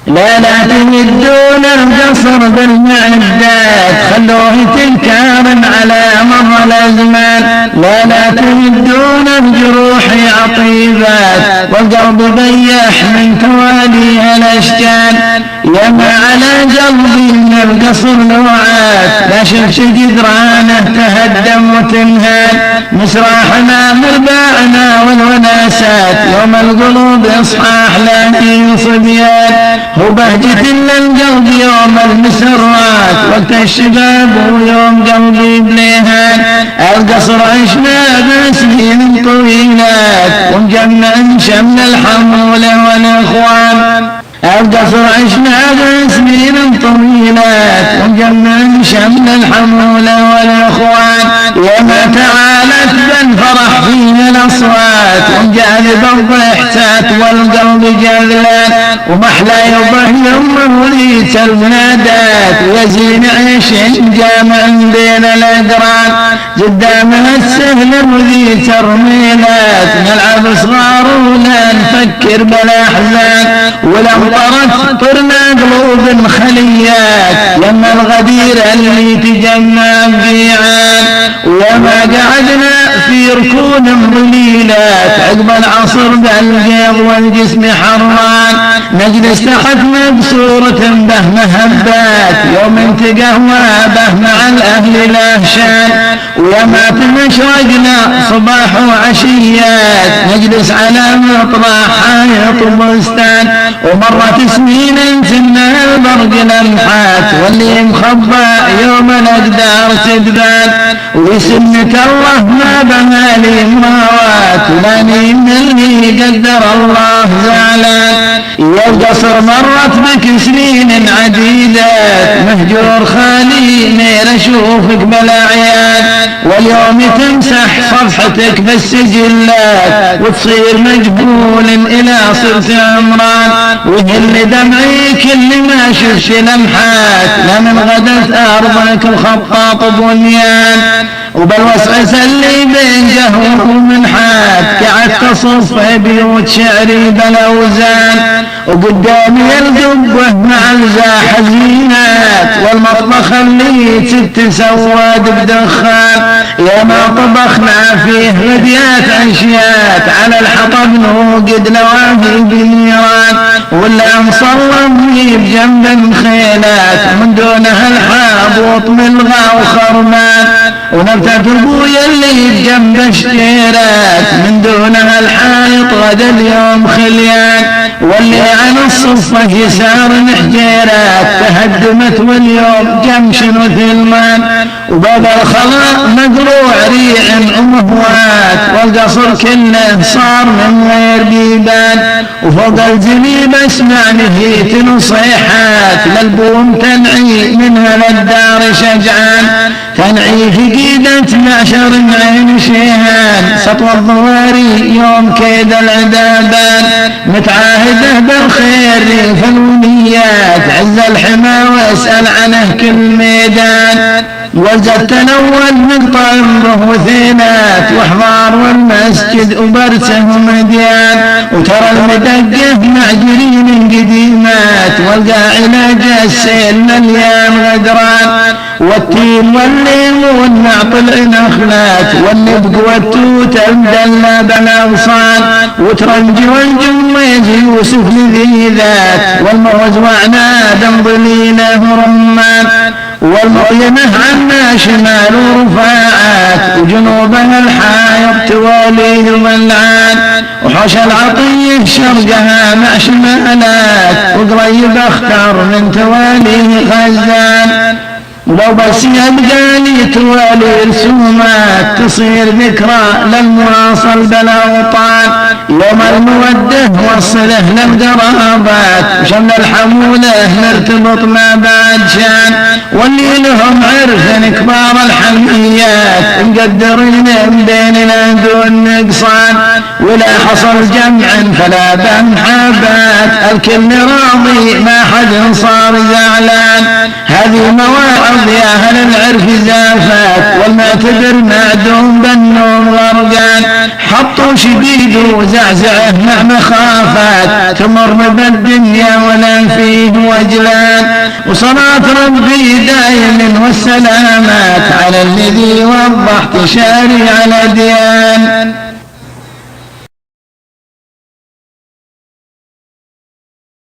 لا تمدون القصر بالمعدات، خلوه تنكار على مر الازمان. لا تمدون الجروح عطيبات، والقلب بيح من تواليها الاشجان. يما على قلبي من القصر لوعات، لا شفت جدرانه تهدم وتنهال. مسراحنا مرباعنا والوناسات، يوم القلوب اصحاح لكن صبيان. هو بهجة للقلب يوم المسرات، وقت الشباب ويوم قلبي بليهان. القصر عشنا بسنين طويلات، ومجمع شمل الحمولة والاخوان. القصر عشنا بسنين طويلات، ومجمع شمل الحمولة والاخوان. يما تعالت بالفرح فينا الاصوات، ومجالب الضحكات والقلب جذلان. ومحلى يضه يوم وليت المنادات، ويزين عيش جامع بين الاقران. قدامها السهل وذي ترميلات، نلعب صغار ولا نفكر بالاحزان. ولمطرت طرنا قلوب خليات، يما الغدير اللي تجمع بيعان. ويما قعدنا في ركون ظليلات، عقب العصر بالقيض والجسم حران. نجلس تحت مبسورة به مهبات، يوم تقهوى به مع الأهل لهشان. ويما تمشرقنا صباح وعشيات، نجلس على مطرح حائط بستان. ومرت سنين سنة البرق لمحات، واللي مخبى يوم الأقدار تدبان. وسنة الله ما بمالي مراوات، ولاني مني قدر الله زعلان. يا القصر مرت بك سنين عديدات، مهجور خالي نير اشوفك بالاعياد. واليوم تمسح صفحتك بالسجلات، وتصير مجبول الى صرت عمران. ويهل دمعي كل ما شفت لمحات، لمن غدت ارضك وخطاط بنيان. وبالوسع سلي بين جهوه ومنحات، قعدت تصف بيوت شعري بالاوزان. وقدامي القبه مع الزاح زينات، والمطبخ اللي تتسود بدخان. يا ما طبخنا فيه غديات عشيات، على الحطب نوقد نواهي بالنيران. ولا مصلمي بجنب الخيلات، من دونها الحابوط ملغى وخرمان. ونبتة ابويا اللي بجنب الشتيرات، من دونها الحائط غدا اليوم خليان. واللي عن الصفة يسار حجيرات، تهدمت واليوم جمش وثلمان. وباب الخلاء مقروع ريع ومهوات، والقصر كله صار من غير بيبان. وفوق الجليب اسمع نهيت نصيحات، للبوم تنعي منها للدار شجعان. تنعي في قيدة معشر عين شيهان، سطوى الضواري يوم كيد العذابان. متعاهده بالخير في الوليات، عز الحما واسأل عنه كل ميدان. وزدت الاول مقطع بهوثينات، واحضار والمسجد وبرسه مديان. وترى المدقه مع جرين قديمات، والقاعلة السيل مليان غدران. والتين والليمون مع طلع نخلات، والنبق والتوت المدلى بالاغصان. وترنج والجميز يوسف لذي ذات، والموز وعناد ضليله رمان. والمؤيمه عنا شمال ورفاعات، وجنوبها الحائط تواليه ملعان. وحوش العطيه شرقها مع شمالات، وقريب اختار من تواليه خزان. ولو بس يبقى لي توالي رسومات، تصير ذكرى للمواصل بالاوطان. يوم الموده وصله للقرابات، وشمل الحموله نرتبط ما بعد شان. واللي لهم عرف كبار الحميات، مقدرين بيننا دون نقصان. ولا حصل جمع فلا بمحابات، الكل راضي ما حد صار زعلان. هذه مواعظ يا أهل العرف زافات، والمعتبر معدوم بالنوم غرقان. حطوا شديد وزعزعه مع مخافات، تمر بالدنيا ولا في وجلان. وصلاة ربي دائم والسلامات على الذي وضحت شارع الأديان.